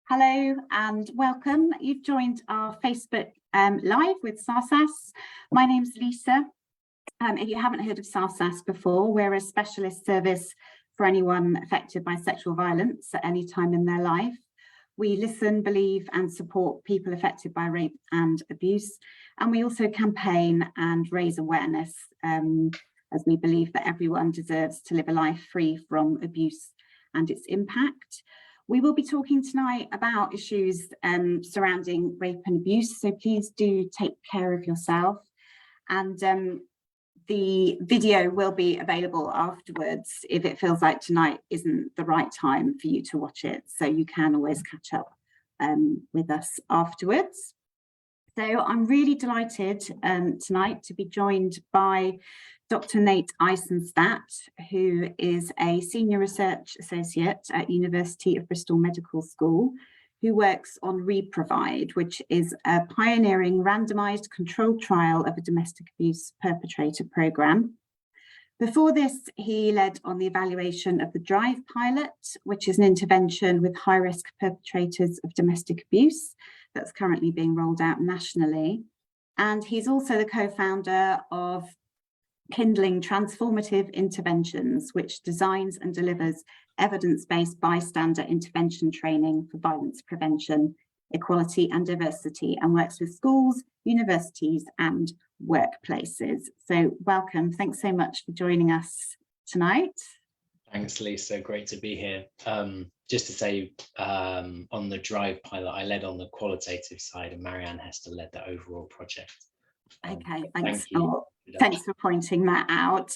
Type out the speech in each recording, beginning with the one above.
Hello and welcome. You've joined our Facebook Live with SARSAS. My name's Lisa. If you haven't heard of SARSAS before, we're a specialist service for anyone affected by sexual violence at any time in their life. We listen, believe and support people affected by rape and abuse. And we also campaign and raise awareness as we believe that everyone deserves to live a life free from abuse and its impact. We will be talking tonight about issues surrounding rape and abuse, so please do take care of yourself. And the video will be available afterwards if it feels like tonight isn't the right time for you to watch it, so you can always catch up with us afterwards. So I'm really delighted tonight to be joined by Dr Nate Eisenstadt, who is a Senior Research Associate at University of Bristol Medical School, who works on REPROVIDE, which is a pioneering randomised controlled trial of a domestic abuse perpetrator programme. Before this, he led on the evaluation of the DRIVE pilot, which is an intervention with high-risk perpetrators of domestic abuse that's currently being rolled out nationally. And he's also the co-founder of Kindling Transformative Interventions, which designs and delivers evidence-based bystander intervention training for violence prevention, equality and diversity, and works with schools, universities and workplaces. So welcome, thanks so much for joining us tonight. Thanks, Lisa, great to be here. Just to say, on the DRIVE pilot, I led on the qualitative side and Marianne Hester led the overall project. Okay, thanks. Thanks for pointing that out.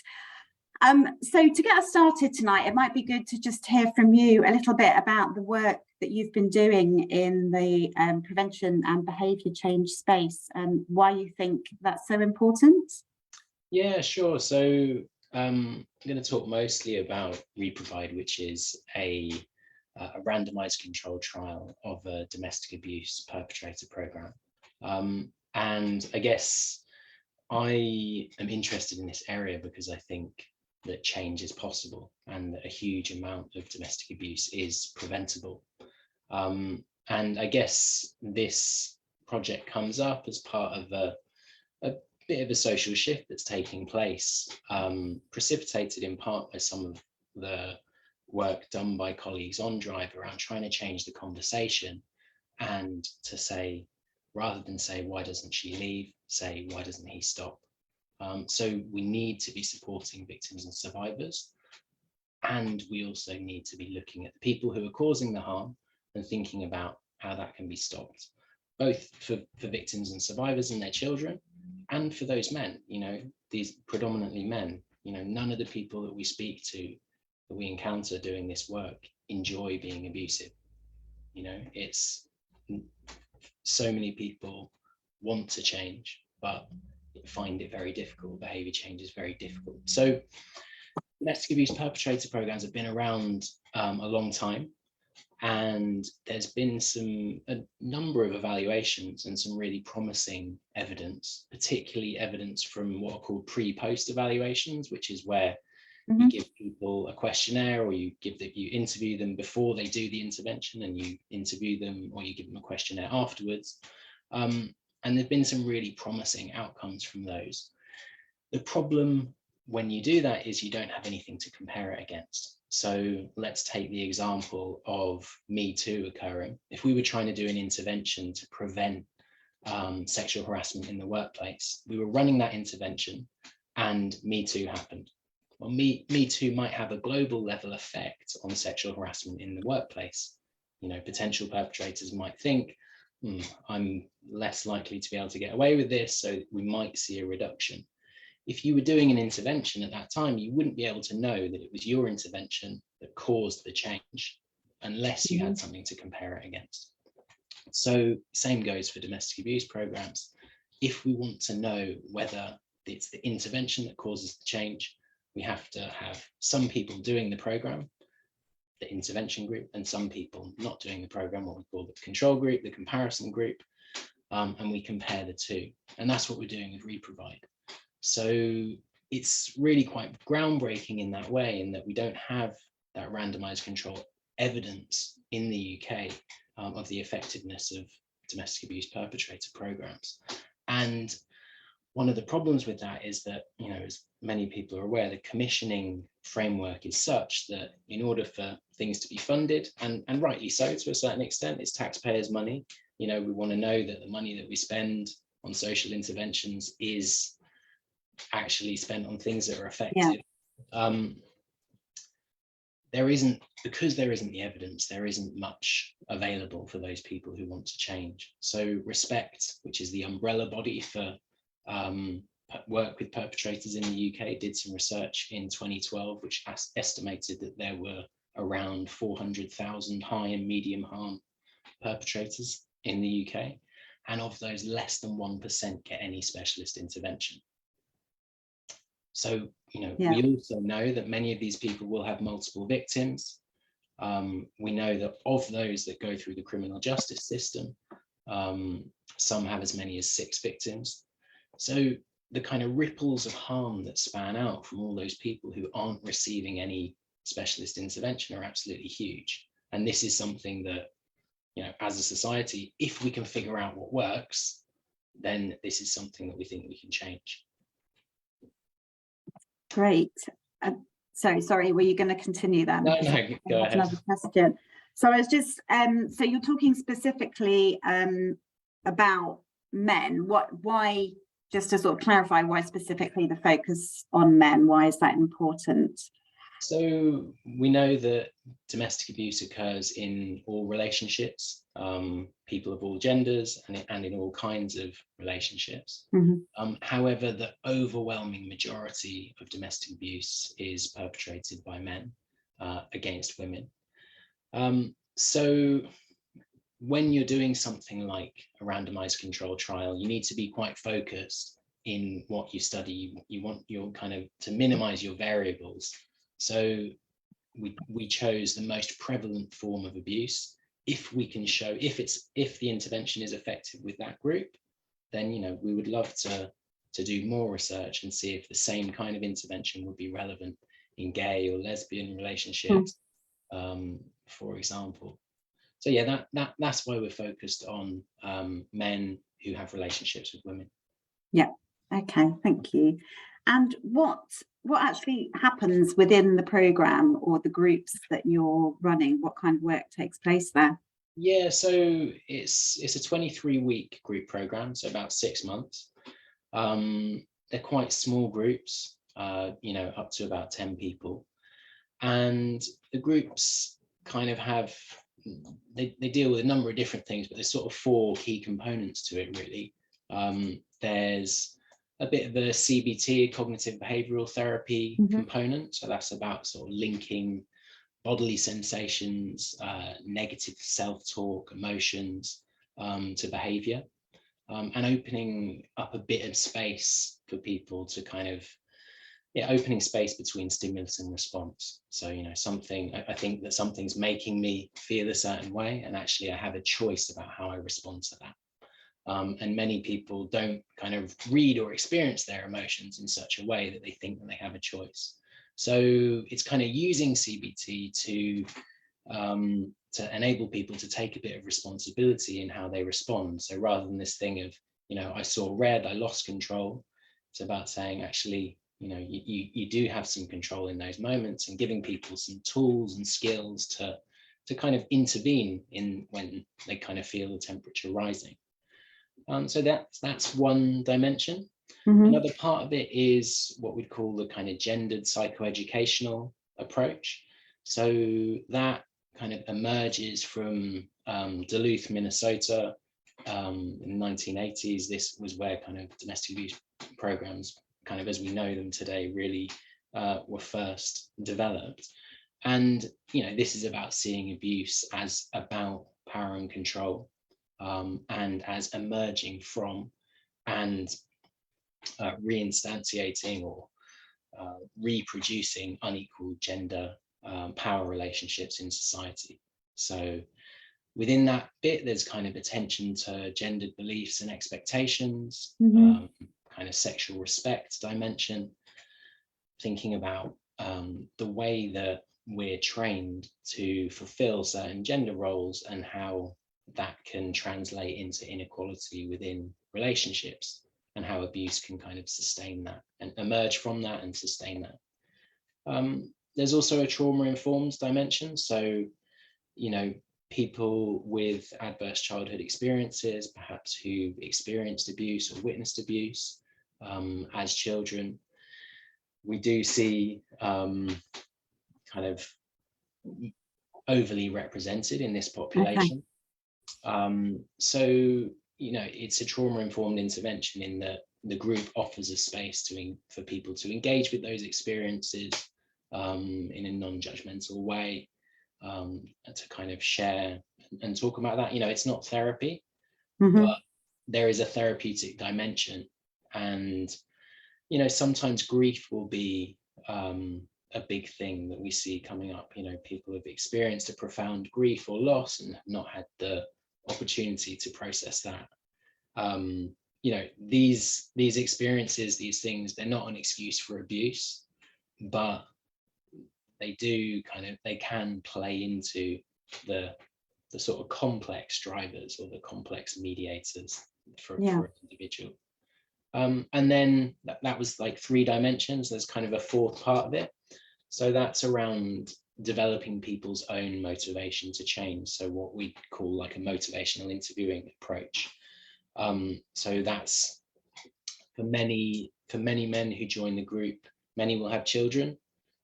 So to get us started tonight, it might be good to just hear from you a little bit about the work that you've been doing in the prevention and behaviour change space and why you think that's so important. Yeah, sure. So I'm going to talk mostly about REPROVIDE, which is a randomised controlled trial of a domestic abuse perpetrator programme. And I guess I am interested in this area because I think that change is possible and that a huge amount of domestic abuse is preventable. And I guess this project comes up as part of a bit of a social shift that's taking place, precipitated in part by some of the work done by colleagues on DRIVE around trying to change the conversation and to say, rather than say, why doesn't she leave, say, why doesn't he stop? So we need to be supporting victims and survivors. And we also need to be looking at the people who are causing the harm and thinking about how that can be stopped, both for victims and survivors and their children, and for those men, you know, these predominantly men. You know, none of the people that we speak to, that we encounter doing this work, enjoy being abusive. You know, it's so many people want to change, but find it very difficult. Behaviour change is very difficult. So domestic abuse perpetrator programs have been around a long time, and there's been a number of evaluations and some really promising evidence, particularly evidence from what are called pre-post evaluations, which is where you give people a questionnaire, or you interview them before they do the intervention, and you interview them, or you give them a questionnaire afterwards. And there've been some really promising outcomes from those. The problem when you do that is you don't have anything to compare it against. So let's take the example of Me Too occurring. If we were trying to do an intervention to prevent sexual harassment in the workplace, we were running that intervention and Me Too happened. Well, Me Too might have a global level effect on sexual harassment in the workplace. You know, potential perpetrators might think, I'm less likely to be able to get away with this, so we might see a reduction. If you were doing an intervention at that time, you wouldn't be able to know that it was your intervention that caused the change unless you had something to compare it against. So same goes for domestic abuse programs. If we want to know whether it's the intervention that causes the change, we have to have some people doing the program, the intervention group, and some people not doing the program, what we call the control group, the comparison group, and we compare the two. And that's what we're doing with REPROVIDE. So it's really quite groundbreaking in that way, in that we don't have that randomized control evidence in the UK of the effectiveness of domestic abuse perpetrator programs. And one of the problems with that is that, you know, as many people are aware, the commissioning framework is such that in order for things to be funded, and rightly so to a certain extent, it's taxpayers' money. You know, we want to know that the money that we spend on social interventions is actually spent on things that are effective. Because there isn't the evidence, there isn't much available for those people who want to change. So Respect, which is the umbrella body for work with perpetrators in the UK, did some research in 2012, which estimated that there were around 400,000 high and medium harm perpetrators in the UK. And of those, less than 1% get any specialist intervention. So, you know, we also know that many of these people will have multiple victims. We know that of those that go through the criminal justice system, some have as many as 6 victims. So the kind of ripples of harm that span out from all those people who aren't receiving any specialist intervention are absolutely huge. And this is something that, you know, as a society, if we can figure out what works, then this is something that we think we can change. Great. Sorry, were you going to continue then? No, go ahead. Another question. So I was just, so you're talking specifically about men. Why, just to sort of clarify, why specifically the focus on men? Why is that important? So we know that domestic abuse occurs in all relationships, people of all genders, and in all kinds of relationships. Mm-hmm. However, the overwhelming majority of domestic abuse is perpetrated by men against women. So when you're doing something like a randomized control trial, you need to be quite focused in what you study. You want your kind of to minimize your variables. So we chose the most prevalent form of abuse. If we can show, if the intervention is effective with that group, then, you know, we would love to do more research and see if the same kind of intervention would be relevant in gay or lesbian relationships, for example. So yeah, that's why we're focused on men who have relationships with women. Yeah. Okay. Thank you. And what actually happens within the program or the groups that you're running? What kind of work takes place there? Yeah, so it's a 23-week group program, so about 6 months. They're quite small groups, you know, up to about 10 people, and the groups kind of have they deal with a number of different things, but there's sort of 4 key components to it, really. There's a bit of a CBT, cognitive behavioral therapy component. So that's about sort of linking bodily sensations, negative self-talk, emotions to behavior, and opening up a bit of space for people to kind of, opening space between stimulus and response. So, you know, I think that something's making me feel a certain way, and actually I have a choice about how I respond to that. And many people don't kind of read or experience their emotions in such a way that they think that they have a choice. So it's kind of using CBT to enable people to take a bit of responsibility in how they respond. So rather than this thing of, you know, I saw red, I lost control, it's about saying, actually, you know, you do have some control in those moments, and giving people some tools and skills to kind of intervene in when they kind of feel the temperature rising. So that's one dimension. Another part of it is what we'd call the kind of gendered psychoeducational approach. So that kind of emerges from Duluth, Minnesota, in the 1980s. This was where kind of domestic abuse programs, kind of as we know them today, really were first developed. And, you know, this is about seeing abuse as about power and control, and as emerging from and reinstantiating or reproducing unequal gender power relationships in society. So within that bit, there's kind of attention to gendered beliefs and expectations, kind of sexual respect dimension, thinking about the way that we're trained to fulfill certain gender roles and how that can translate into inequality within relationships, and how abuse can kind of sustain that and emerge from that and sustain that. There's also a trauma-informed dimension. So, you know, people with adverse childhood experiences, perhaps who experienced abuse or witnessed abuse as children, we do see kind of overly represented in this population. Okay. So, you know, it's a trauma-informed intervention in that the group offers a space for people to engage with those experiences in a non-judgmental way, to kind of share and talk about that. You know, it's not therapy, but there is a therapeutic dimension. And, you know, sometimes grief will be a big thing that we see coming up. You know, people have experienced a profound grief or loss and have not had the opportunity to process that. You know, these experiences, these things, they're not an excuse for abuse, but they can play into the sort of complex drivers or the complex mediators for an individual. And then that was like 3 dimensions. There's kind of a 4th part of it. So that's around developing people's own motivation to change. So what we call like a motivational interviewing approach. So that's for many men who join the group, many will have children.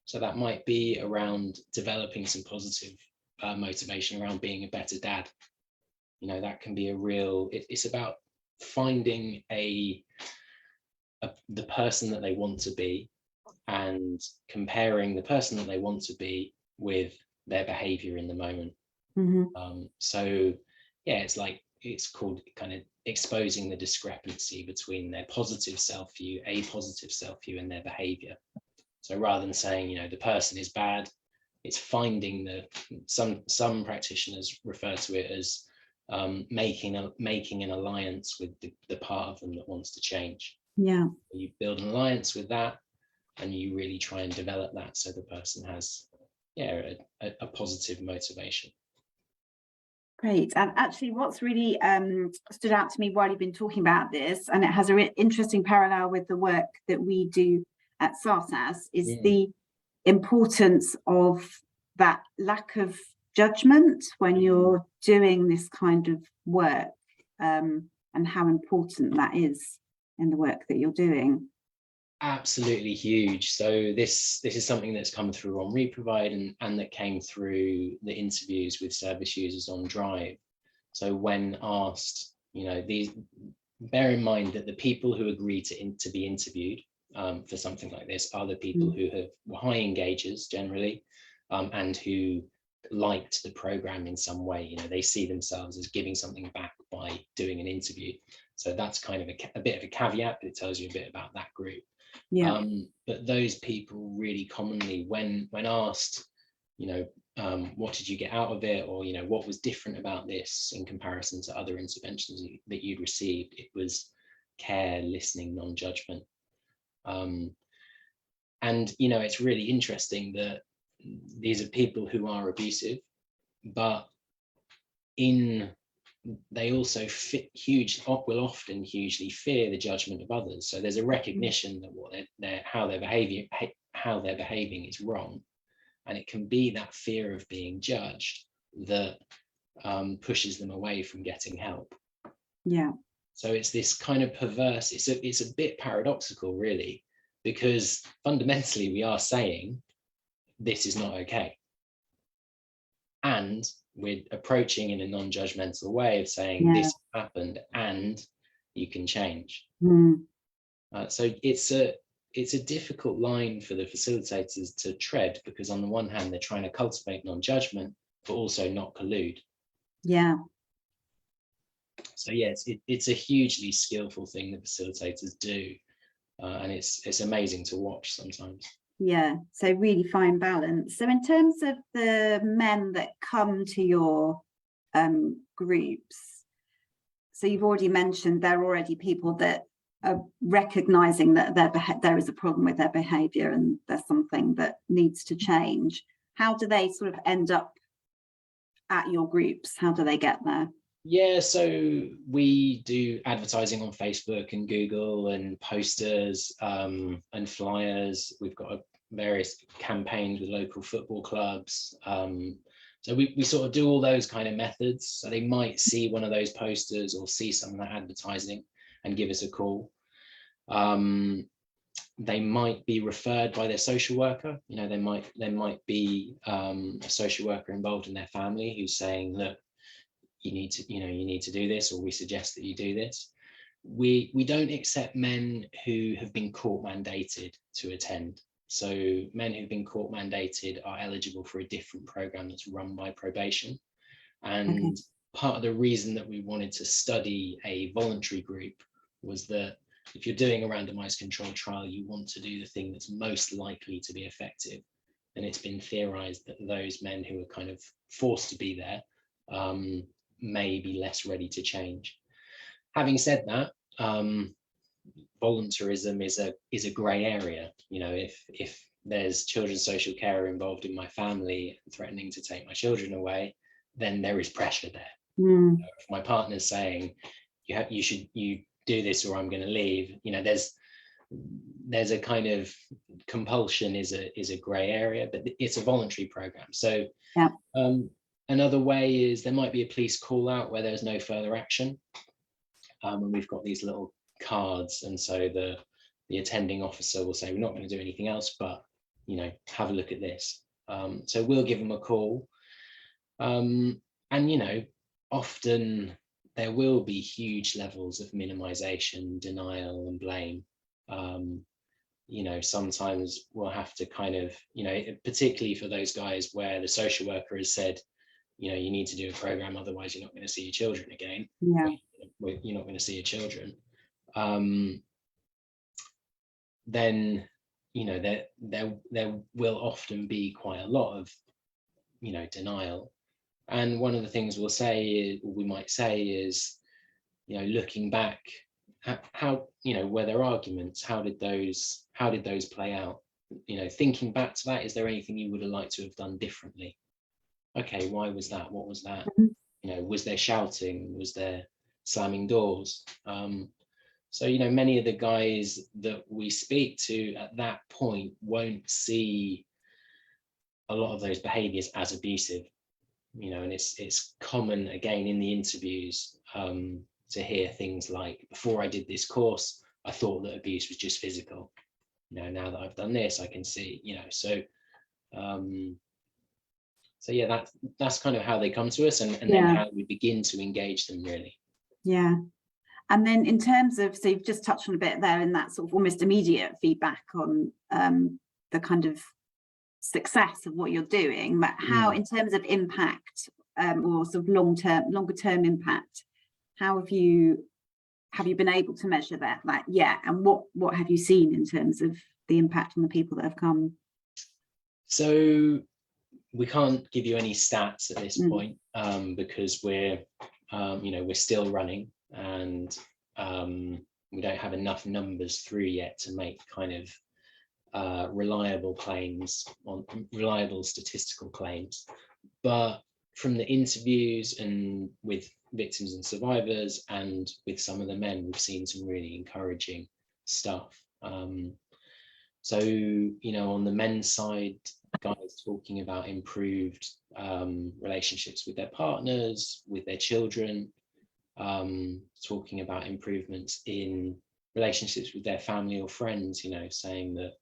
So that might be around developing some positive motivation around being a better dad. You know, that can be a real, it's about finding the person that they want to be and comparing the person that they want to be with their behavior in the moment. So yeah, it's called kind of exposing the discrepancy between their positive self-view, a positive self-view, and their behavior. So rather than saying, you know, the person is bad, it's finding some practitioners refer to it as making an alliance with the part of them that wants to change. Yeah. You build an alliance with that, and you really try and develop that so the person has, a positive motivation. Great. And actually what's really stood out to me while you've been talking about this, and it has a interesting parallel with the work that we do at SARSAS, is the importance of that lack of judgment when you're doing this kind of work, and how important that is in the work that you're doing. Absolutely huge. So this is something that's come through on REPROVIDE and that came through the interviews with service users on Drive. So when asked, you know, bear in mind that the people who agree to be interviewed for something like this are the people who were high engagers generally, and who liked the program in some way. You know, they see themselves as giving something back by doing an interview. So that's kind of a bit of a caveat, but it tells you a bit about that group. Yeah. But those people really commonly, when asked, you know, what did you get out of it, or, you know, what was different about this in comparison to other interventions that you'd received, it was care, listening, non-judgment. And, you know, it's really interesting that these are people who are abusive, but they also will often hugely fear the judgment of others. So there's a recognition that how they're behaving is wrong, and it can be that fear of being judged that pushes them away from getting help. Yeah. So it's this kind of perverse. It's a bit paradoxical, really, because fundamentally we are saying this is not okay, and we're approaching in a non-judgmental way of saying this happened and you can change. So it's a difficult line for the facilitators to tread, because on the one hand they're trying to cultivate non-judgment but also not collude. Yeah. So yes, it's a hugely skillful thing that facilitators do, and it's amazing to watch sometimes. Yeah, so really fine balance. So in terms of the men that come to your groups, so you've already mentioned there are already people that are recognizing that there is a problem with their behavior and there's something that needs to change. How do they sort of end up at your groups? How do they get there? Yeah, so we do advertising on Facebook and Google and posters and flyers. We've got various campaigns with local football clubs. So we sort of do all those kind of methods. So they might see one of those posters or see some of that advertising and give us a call. They might be referred by their social worker. You know, there might be a social worker involved in their family who's saying, look, you need to do this, or we suggest that you do this. We don't accept men who have been court mandated to attend. So men who've been court mandated are eligible for a different program that's run by probation. And part of the reason that we wanted to study a voluntary group was that if you're doing a randomized controlled trial, you want to do the thing that's most likely to be effective. And it's been theorized that those men who are kind of forced to be there may be less ready to change. Having said that, voluntarism is a grey area. You know, if there's children's social carer involved in my family threatening to take my children away, then there is pressure there. If my partner's saying you do this or I'm going to leave, you know, there's a kind of compulsion is a grey area, but it's a voluntary program. So yeah. Another way is there might be a police call out where there's no further action, and we've got these little cards, and so the attending officer will say, we're not going to do anything else, but you know, have a look at this. So we'll give them a call, and you know, often there will be huge levels of minimization, denial, and blame. You know, sometimes we'll have to kind of, you know, particularly for those guys where the social worker has said, you know, you need to do a program, otherwise you're not going to see your children again. Yeah. You're not going to see your children. Then, you know, there will often be quite a lot of, you know, denial. And one of the things we might say is, you know, looking back, how you know, were there arguments? How did those play out? You know, thinking back to that, is there anything you would have liked to have done differently? Okay, why was that? What was that? You know, was there shouting? Was there slamming doors? So, you know, many of the guys that we speak to at that point won't see a lot of those behaviors as abusive, you know, and it's common again in the interviews to hear things like, before I did this course, I thought that abuse was just physical. You know, now that I've done this, I can see, you know, so yeah, that's kind of how they come to us, and then how we begin to engage them, really. Yeah. And then in terms of, so you've just touched on a bit there in that sort of almost immediate feedback on the kind of success of what you're doing, but how in terms of impact or sort of longer term impact, how have you been able to measure that? Like, and what have you seen in terms of the impact on the people that have come? So we can't give you any stats at this point because we're you know, we're still running, and we don't have enough numbers through yet to make kind of reliable statistical claims. But from the interviews and with victims and survivors and with some of the men, we've seen some really encouraging stuff. So, you know, on the men's side, guys talking about improved relationships with their partners, with their children, talking about improvements in relationships with their family or friends, you know, saying that,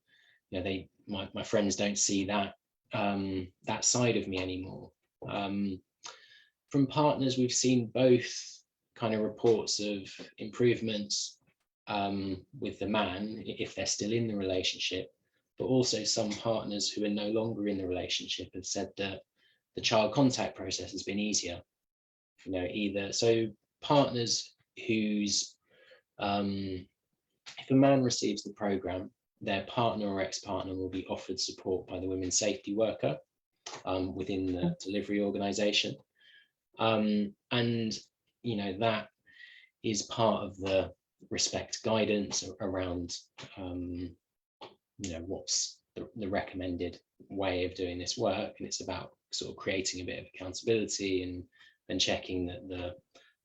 you know, my friends don't see that that side of me anymore. From partners, we've seen both kind of reports of improvements with the man if they're still in the relationship, but also some partners who are no longer in the relationship have said that the child contact process has been easier. You know, either so partners whose if a man receives the program, their partner or ex-partner will be offered support by the women's safety worker within the delivery organization, and you know, that is part of the respect guidance around you know, what's the recommended way of doing this work, and it's about sort of creating a bit of accountability and checking that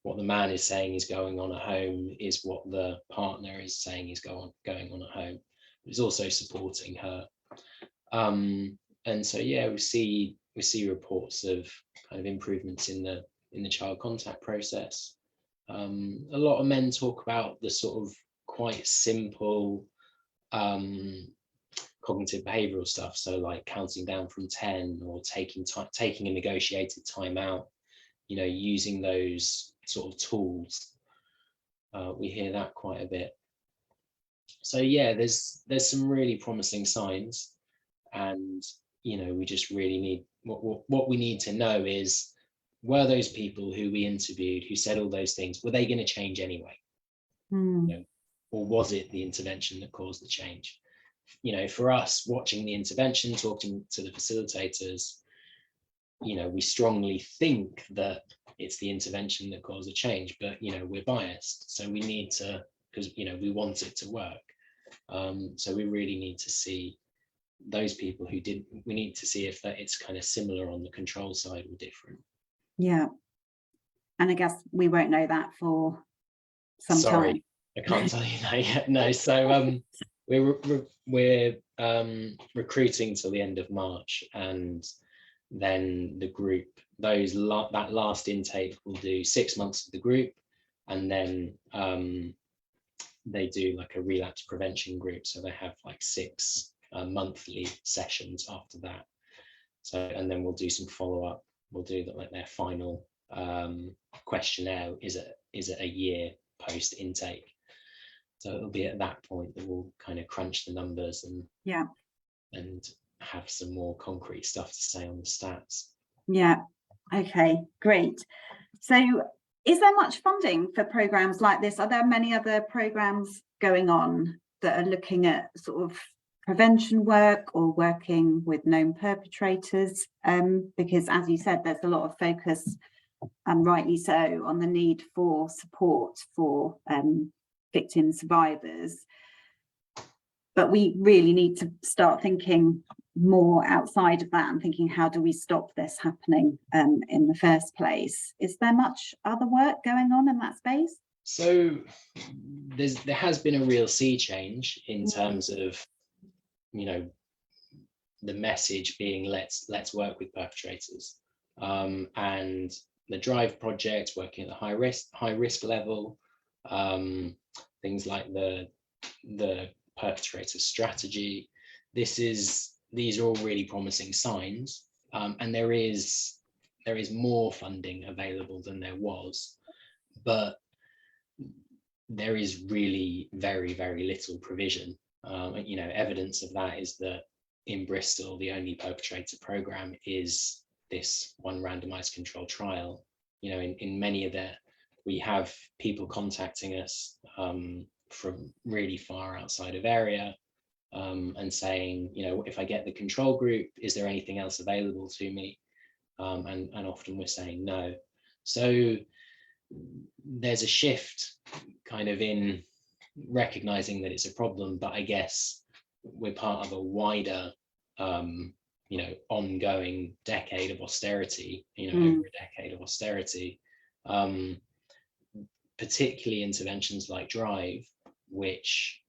what the man is saying is going on at home is what the partner is saying is going on at home. It's also supporting her. And so yeah, we see reports of kind of improvements in the child contact process. A lot of men talk about the sort of quite simple cognitive behavioral stuff, so like counting down from 10 or taking a negotiated time out, you know, using those sort of tools. We hear that quite a bit. So yeah, there's some really promising signs, and you know, we just really need what we need to know is, were those people who we interviewed who said all those things, were they going to change anyway? You know, or was it the intervention that caused the change? You know, for us, watching the intervention, talking to the facilitators, you know, we strongly think that it's the intervention that caused the change, but you know, we're biased, so we need to, because you know, we want it to work. So we really need to see those people who didn't. We need to see if that it's kind of similar on the control side or different. Yeah, and I guess we won't know that for some time. I can't tell you that yet. No, so we're recruiting till the end of March, and then the group, that last intake will do 6 months of the group, and then they do like a relapse prevention group, so they have like 6 monthly sessions after that. So, and then we'll do some follow-up. We'll do that, like their final questionnaire is it a year post intake. So it'll be at that point that we'll kind of crunch the numbers and have some more concrete stuff to say on the stats. Yeah. Okay, great. So is there much funding for programs like this? Are there many other programs going on that are looking at sort of prevention work or working with known perpetrators? Because as you said, there's a lot of focus, and rightly so, on the need for support for victim survivors. But we really need to start thinking more outside of that and thinking, how do we stop this happening in the first place? Is there much other work going on in that space? So there has been a real sea change in terms of, you know, the message being let's work with perpetrators, and the DRIVE project working at the high risk level, things like the perpetrator strategy. These are all really promising signs, and there is more funding available than there was, but there is really very, very little provision. You know, evidence of that is that in Bristol, the only perpetrator program is this one randomized controlled trial. You know, in many of we have people contacting us from really far outside of area, and saying, you know, if I get the control group, is there anything else available to me? And often we're saying no. So there's a shift kind of in recognizing that it's a problem, but I guess we're part of a wider, you know, ongoing decade of austerity, you know, over a decade of austerity, particularly interventions like DRIVE, which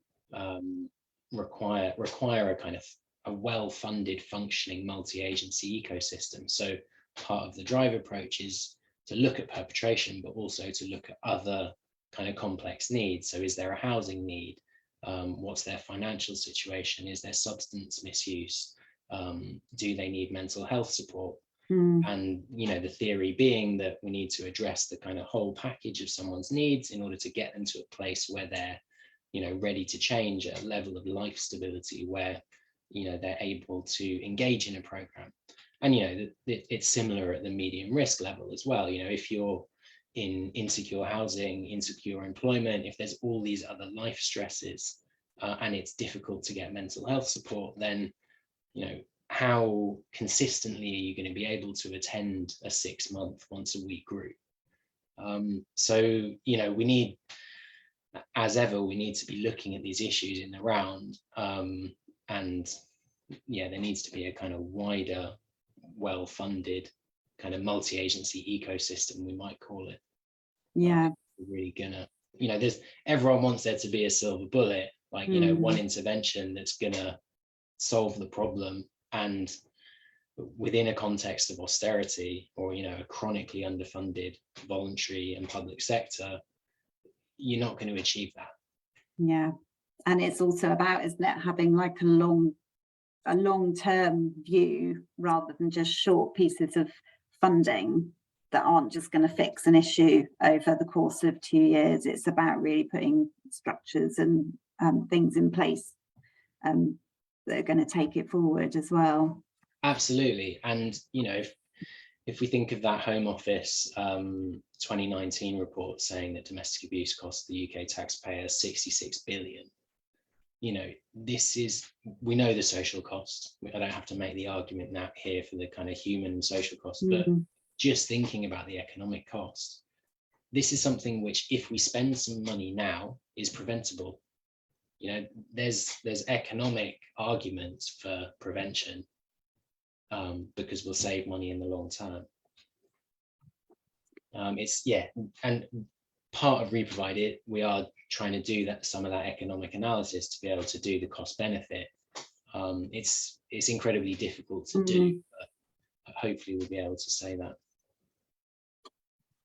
require a kind of a well-funded, functioning multi-agency ecosystem. So part of the DRIVE approach is to look at perpetration, but also to look at other kind of complex needs. So is there a housing need? What's their financial situation? Is there substance misuse? Do they need mental health support? And, you know, the theory being that we need to address the kind of whole package of someone's needs in order to get them to a place where they're, you know, ready to change at a level of life stability where, you know, they're able to engage in a program. And, you know, it's similar at the medium risk level as well. You know, if you're in insecure housing, insecure employment, if there's all these other life stresses, and it's difficult to get mental health support, then, you know, how consistently are you going to be able to attend a 6-month, once-a-week group? So, you know, we need, as ever, we need to be looking at these issues in the round, and yeah, there needs to be a kind of wider, well-funded kind of multi-agency ecosystem, we might call it. Yeah. We're really gonna, everyone wants there to be a silver bullet, like, one intervention that's gonna solve the problem. And within a context of austerity or, a chronically underfunded voluntary and public sector, you're not going to achieve that. Yeah. And it's also about, isn't it, having like a long-term view rather than just short pieces of funding that aren't just going to fix an issue over the course of 2 years. It's about really putting structures and things in place that are going to take it forward as well. Absolutely. And, if we think of that Home Office 2019 report saying that domestic abuse costs the UK taxpayer 66 billion, we know the social cost. I don't have to make the argument now here for the kind of human and social cost, but just thinking about the economic cost, this is something which, if we spend some money now, is preventable. There's economic arguments for prevention, because we'll save money in the long term. And part of REPROVIDE, we are trying to do some of that economic analysis to be able to do the cost benefit. It's incredibly difficult to do, but hopefully we'll be able to say that.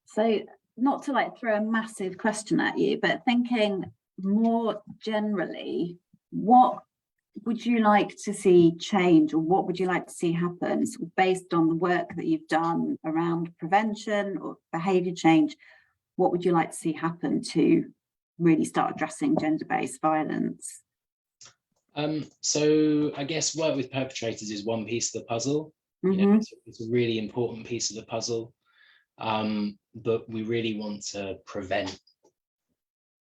So, not to throw a massive question at you, but thinking more generally, what would you like to see change, or what would you like to see happen, based on the work that you've done around prevention or behaviour change? What would you like to see happen to really start addressing gender-based violence? So I guess work with perpetrators is one piece of the puzzle. It's a really important piece of the puzzle, but we really want to prevent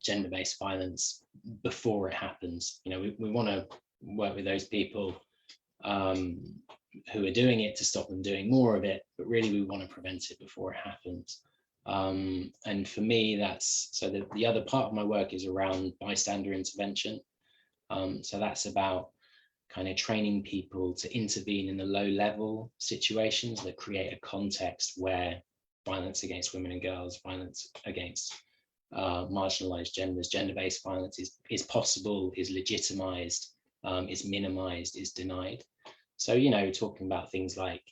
gender-based violence before it happens. We want to work with those people who are doing it to stop them doing more of it, but really we want to prevent it before it happens. And for me, the other part of my work is around bystander intervention. So that's about kind of training people to intervene in the low-level situations that create a context where violence against women and girls, violence against marginalized genders, gender-based violence is possible, is legitimized, is minimized, is denied. So, talking about things like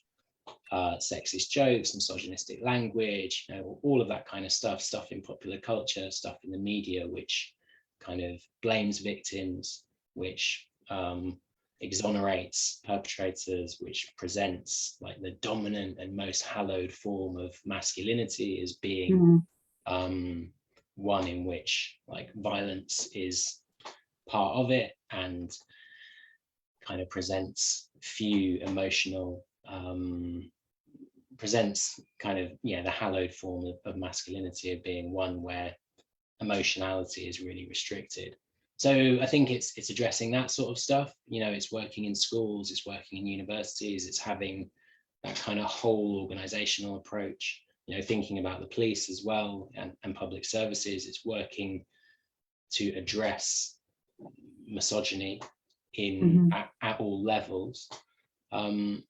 sexist jokes, misogynistic language, all of that kind of stuff in popular culture, stuff in the media, which kind of blames victims, which exonerates perpetrators, which presents like the dominant and most hallowed form of masculinity as being one in which like violence is part of it, and kind of presents few emotional, presents kind of the hallowed form of masculinity of being one where emotionality is really restricted. So I think it's addressing that sort of stuff. It's working in schools, it's working in universities, it's having that kind of whole organizational approach, thinking about the police as well, and public services. It's working to address misogyny at all levels. And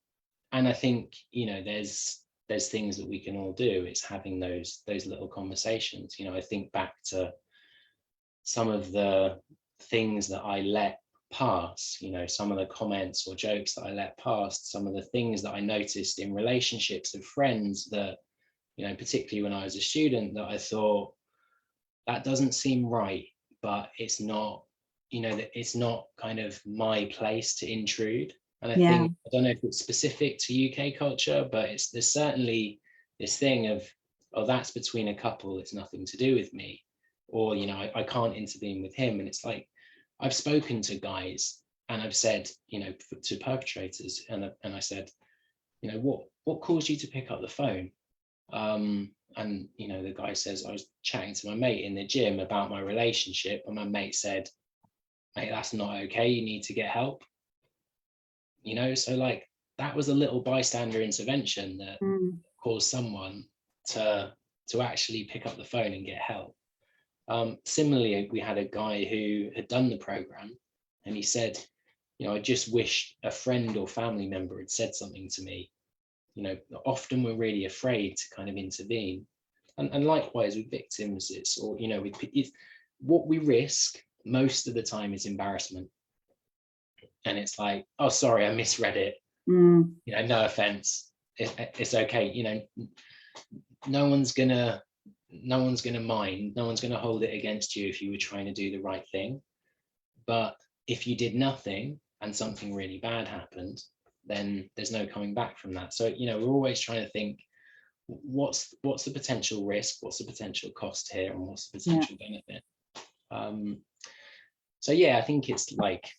I think, there's things that we can all do. It's having those little conversations. I think back to some of the things that I let pass, some of the comments or jokes that I let past, some of the things that I noticed in relationships of friends that, particularly when I was a student, that I thought, that doesn't seem right, but it's not, that it's not kind of my place to intrude. And I think, I don't know if it's specific to UK culture, but there's certainly this thing of, oh, that's between a couple, it's nothing to do with me. Or, I can't intervene with him. And it's like, I've spoken to guys and I've said, to perpetrators, and I said, what caused you to pick up the phone? And, the guy says, I was chatting to my mate in the gym about my relationship, and my mate said, mate, that's not okay, you need to get help. So like, that was a little bystander intervention that caused someone to actually pick up the phone and get help. Similarly, we had a guy who had done the program, and he said, I just wish a friend or family member had said something to me. Often we're really afraid to kind of intervene. And likewise with victims, it's, or, you know, what we risk most of the time is embarrassment. And it's like, oh, sorry, I misread it. You know, no offense. It's okay. You know, no one's gonna mind. No one's gonna hold it against you if you were trying to do the right thing. But if you did nothing and something really bad happened, then there's no coming back from that. So, you know, we're always trying to think, what's the potential risk, what's the potential cost here, and what's the potential benefit. So yeah, I think it's like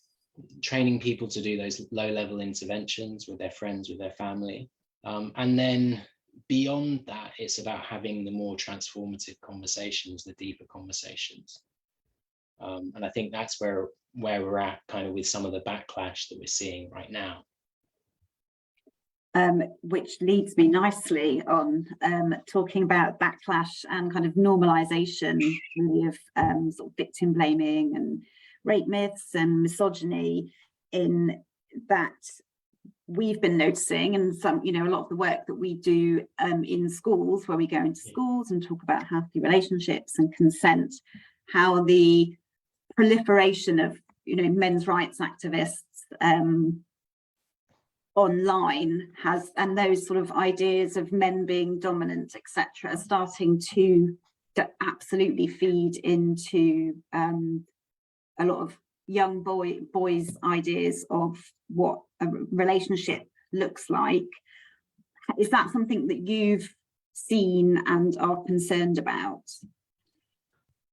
training people to do those low-level interventions with their friends, with their family, and then beyond that, it's about having the more transformative conversations, the deeper conversations. And I think that's where we're at, kind of with some of the backlash that we're seeing right now. Which leads me nicely on talking about backlash and kind of normalization really of sort of victim blaming and rape myths and misogyny, in that we've been noticing, and some, you know, a lot of the work that we do in schools, where we go into schools and talk about healthy relationships and consent, how the proliferation of, you know, men's rights activists online has, and those sort of ideas of men being dominant, etc., starting to absolutely feed into a lot of young boys' ideas of what a relationship looks like. Is that something that you've seen and are concerned about?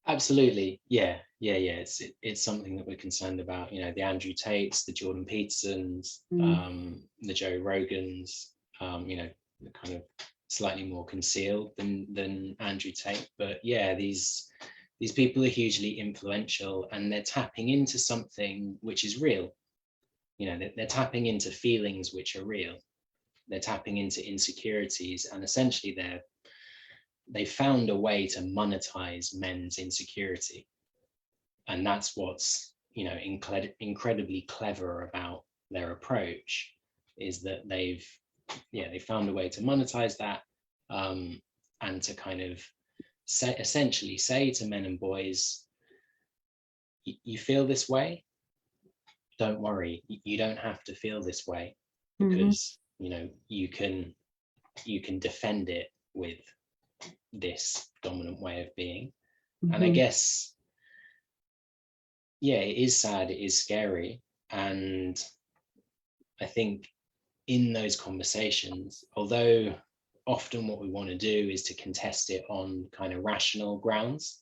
Absolutely, yeah. It's something that we're concerned about. You know, the Andrew Tates, the Jordan Petersons, the Joe Rogans. You know, kind of slightly more concealed than Andrew Tate, but yeah, these people are hugely influential, and they're tapping into something which is real. You know, they're tapping into feelings which are real. They're tapping into insecurities, and essentially they found a way to monetize men's insecurity. And that's what's, you know, incredibly clever about their approach, is that they found a way to monetize that, and to kind of essentially say to men and boys, you feel this way, don't worry, you don't have to feel this way, because you know, you can defend it with this dominant way of being. And I guess, yeah, it is sad, it is scary, and I think in those conversations, although often what we want to do is to contest it on kind of rational grounds,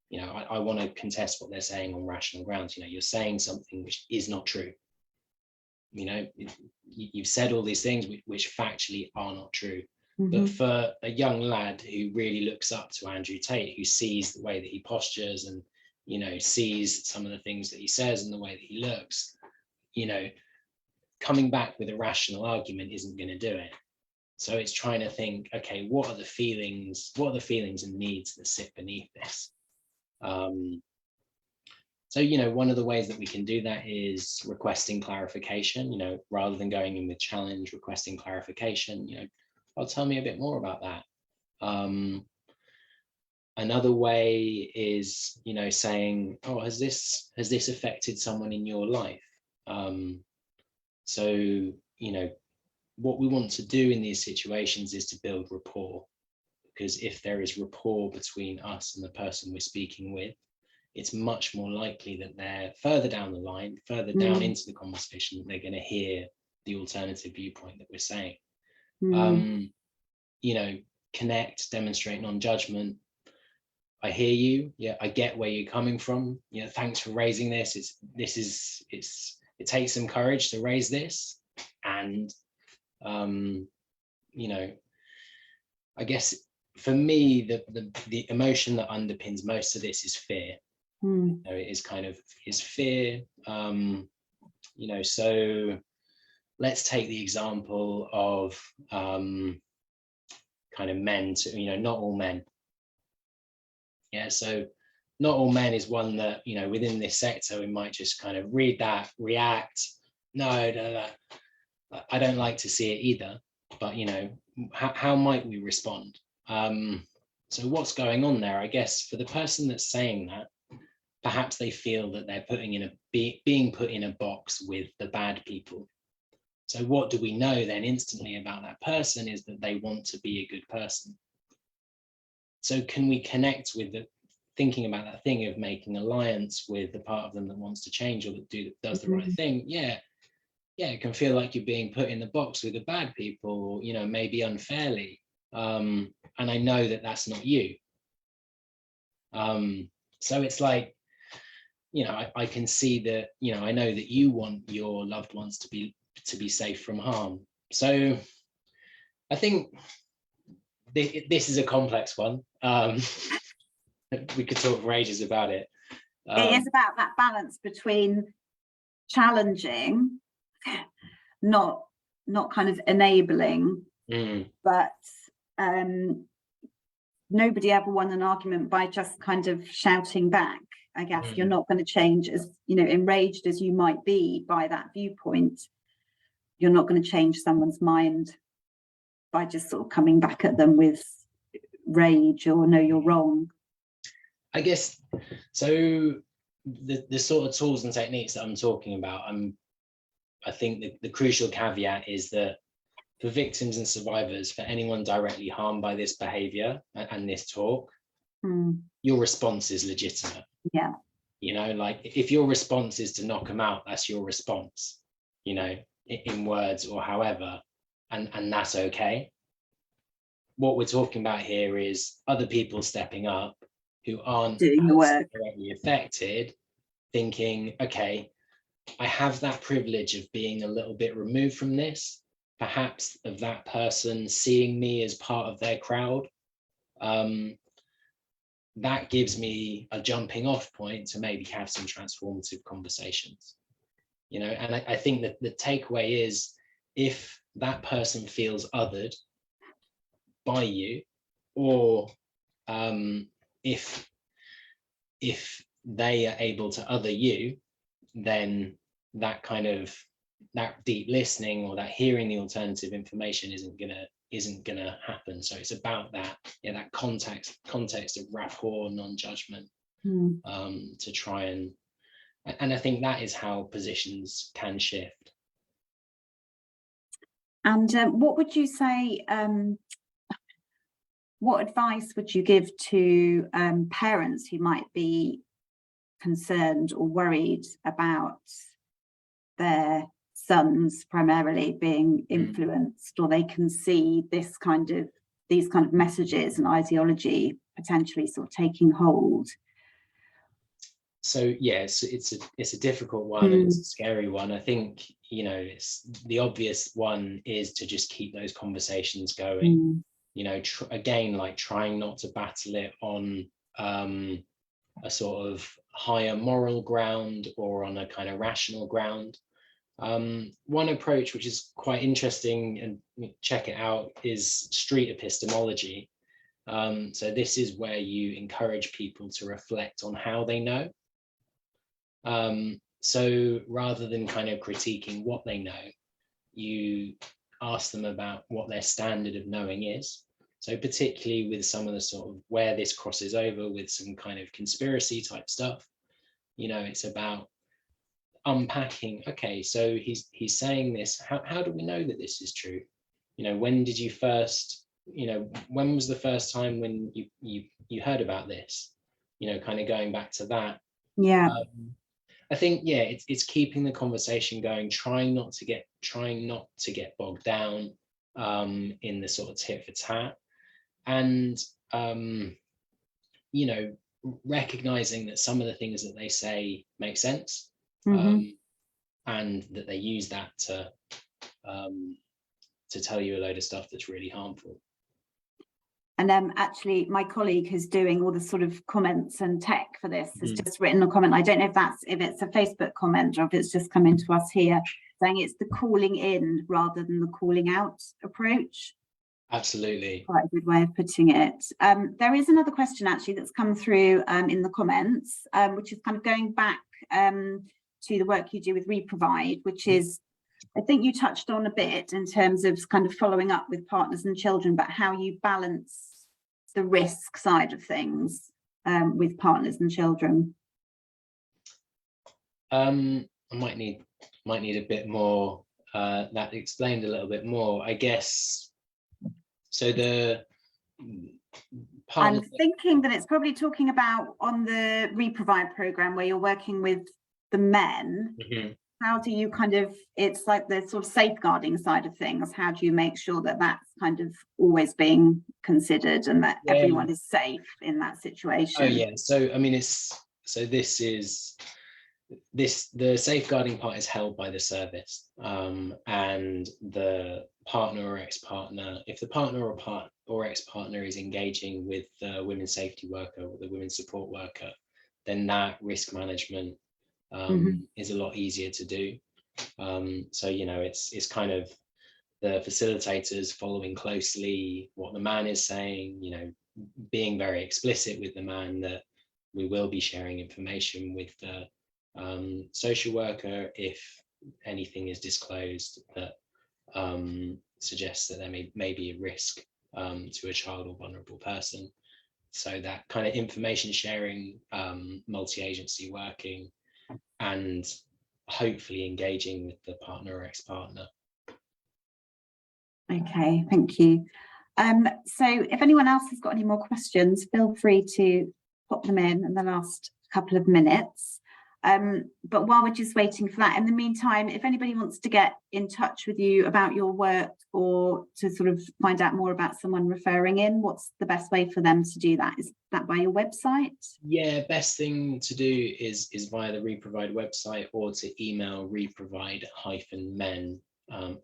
you know, I want to contest what they're saying on rational grounds. You know, you're saying something which is not true. You know, you've said all these things which factually are not true. But for a young lad who really looks up to Andrew Tate, who sees the way that he postures and, you know, sees some of the things that he says and the way that he looks, you know, coming back with a rational argument isn't going to do it. So it's trying to think, okay, what are the feelings and needs that sit beneath this? So, you know, one of the ways that we can do that is requesting clarification, you know, rather than going in with challenge, requesting clarification, you know, oh, tell me a bit more about that. Another way is, you know, saying, oh, has this affected someone in your life? So, you know, what we want to do in these situations is to build rapport, because if there is rapport between us and the person we're speaking with, it's much more likely that they're further down the line, further down into the conversation, that they're going to hear the alternative viewpoint that we're saying. You know, connect, demonstrate non-judgment. I hear you. Yeah, I get where you're coming from. You know, thanks for raising this. It takes some courage to raise this. And, you know, I guess for me, the emotion that underpins most of this is fear. You know, it is fear. You know, so let's take the example of kind of men to, you know, not all men. Yeah, so not all men is one that, you know, within this sector, we might just kind of read that, react. No, I don't like to see it either. But, you know, how might we respond? So what's going on there? I guess for the person that's saying that, perhaps they feel that they're being put in a box with the bad people. So what do we know then instantly about that person is that they want to be a good person. So can we connect with thinking about that thing of making alliance with the part of them that wants to change or that does the right thing? Yeah, it can feel like you're being put in the box with the bad people, you know, maybe unfairly. And I know that that's not you. So it's like, you know, I can see that, you know, I know that you want your loved ones to be safe from harm. So I think this is a complex one. We could talk for ages about it. It is about that balance between challenging, not kind of enabling, but nobody ever won an argument by just kind of shouting back. I guess you're not going to change, as you know, enraged as you might be by that viewpoint. You're not going to change someone's mind by just sort of coming back at them with rage or no, you're wrong. I guess so. The sort of tools and techniques that I'm talking about, I think the crucial caveat is that for victims and survivors, for anyone directly harmed by this behavior and this talk, your response is legitimate. Yeah. You know, like if your response is to knock them out, that's your response, you know, in words or however, and that's okay. What we're talking about here is other people stepping up who aren't directly affected, thinking, okay, I have that privilege of being a little bit removed from this, perhaps of that person seeing me as part of their crowd. That gives me a jumping off point to maybe have some transformative conversations, you know. And I think that the takeaway is, if that person feels othered by you, or if they are able to other you, then that kind of that deep listening or that hearing the alternative information isn't gonna happen. So it's about that, yeah, that context of rapport, non-judgment, to try and I think that is how positions can shift. And what would you say, what advice would you give to parents who might be concerned or worried about their sons primarily being influenced, or they can see these kind of messages and ideology potentially sort of taking hold? So yes, it's a difficult one, and it's a scary one. I think, you know, it's the obvious one is to just keep those conversations going. You know, again, like trying not to battle it on a sort of higher moral ground or on a kind of rational ground. One approach which is quite interesting, and check it out, is street epistemology. So this is where you encourage people to reflect on how they know. So rather than kind of critiquing what they know, you ask them about what their standard of knowing is. So particularly with some of the sort of where this crosses over with some kind of conspiracy type stuff, you know, it's about unpacking, okay, so he's saying this, how do we know that this is true? You know, when did you first, you know, when was the first time when you heard about this? You know, kind of going back to that. Yeah. I think, yeah, it's keeping the conversation going, trying not to get bogged down in the sort of tit for tat, and you know, recognizing that some of the things that they say make sense, and that they use that to tell you a load of stuff that's really harmful. And actually, my colleague who's doing all the sort of comments and tech for this has just written a comment. I don't know if it's a Facebook comment or if it's just come into us here, saying it's the calling in rather than the calling out approach. Absolutely. Quite a good way of putting it. There is another question actually that's come through in the comments, which is kind of going back to the work you do with REPROVIDE, which is, I think you touched on a bit in terms of kind of following up with partners and children, but how you balance the risk side of things with partners and children? I might need a bit more that explained a little bit more, I guess. So the I'm thinking that it's probably talking about on the REPROVIDE program where you're working with the men. Mm-hmm. How do you kind of, it's like the sort of safeguarding side of things. How do you make sure that that's kind of always being considered and that everyone is safe in that situation? Oh yeah, so I mean, the safeguarding part is held by the service, and the partner or ex-partner, if the partner or ex-partner is engaging with the women's safety worker or the women's support worker, then that risk management is a lot easier to do. So it's kind of the facilitators following closely what the man is saying, being very explicit with the man that we will be sharing information with the social worker if anything is disclosed that suggests that there may be a risk to a child or vulnerable person. So that kind of information sharing, multi-agency working, and hopefully engaging with the partner or ex-partner. Okay, thank you. So if anyone else has got any more questions, feel free to pop them in the last couple of minutes. But while we're just waiting for that, in the meantime, if anybody wants to get in touch with you about your work or to sort of find out more about someone referring in, what's the best way for them to do that? Is that by your website? Yeah, best thing to do is via the REPROVIDE website, or to email reprovide-men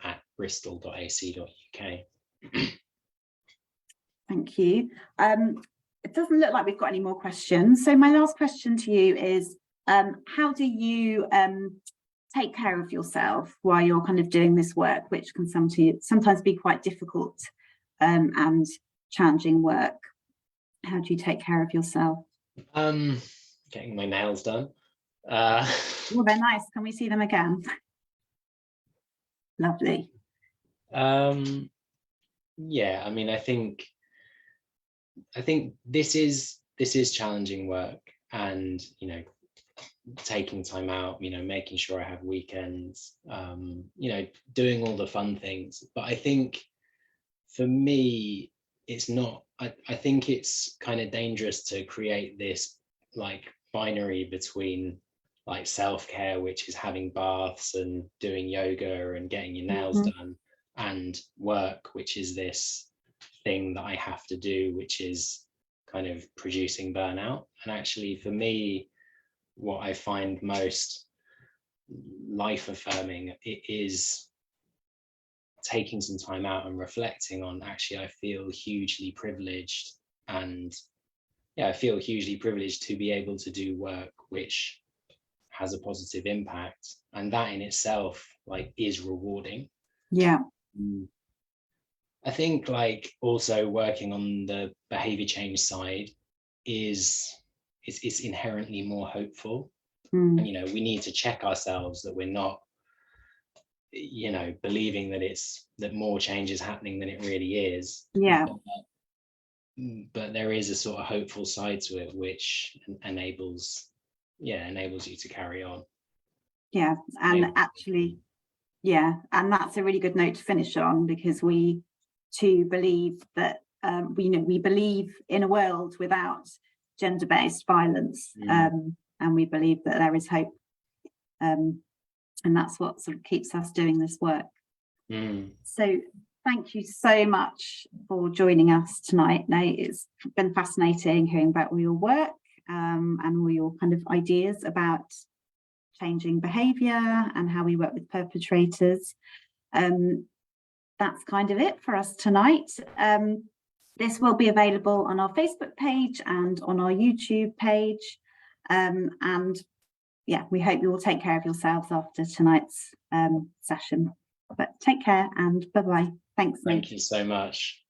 at bristol.ac.uk. Thank you. It doesn't look like we've got any more questions. So my last question to you is, how do you take care of yourself while you're kind of doing this work, which can sometimes be quite difficult and challenging work? How do you take care of yourself? Getting my nails done. Well, they're nice. Can we see them again? Lovely. Yeah, I mean, I think this is challenging work, and taking time out, making sure I have weekends, doing all the fun things. But I think for me, it's not, I think it's kind of dangerous to create this like binary between like self-care, which is having baths and doing yoga and getting your nails done, and work, which is this thing that I have to do, which is kind of producing burnout. And actually for me, what I find most life affirming, it is taking some time out and reflecting on, actually, I feel hugely privileged, and I feel hugely privileged to be able to do work which has a positive impact, and that in itself like is rewarding. Yeah. I think like also working on the behavior change side it's inherently more hopeful. And we need to check ourselves that we're not believing that more change is happening than it really is. But there is a sort of hopeful side to it which enables you to carry on. And actually, and that's a really good note to finish on, because we too believe that we believe in a world without gender-based violence, and we believe that there is hope, and that's what sort of keeps us doing this work. So thank you so much for joining us tonight, Nate. It's been fascinating hearing about all your work and all your kind of ideas about changing behaviour and how we work with perpetrators. That's kind of it for us tonight. This will be available on our Facebook page and on our YouTube page. And we hope you will take care of yourselves after tonight's session. But take care and bye-bye. Thanks. Thank you so much.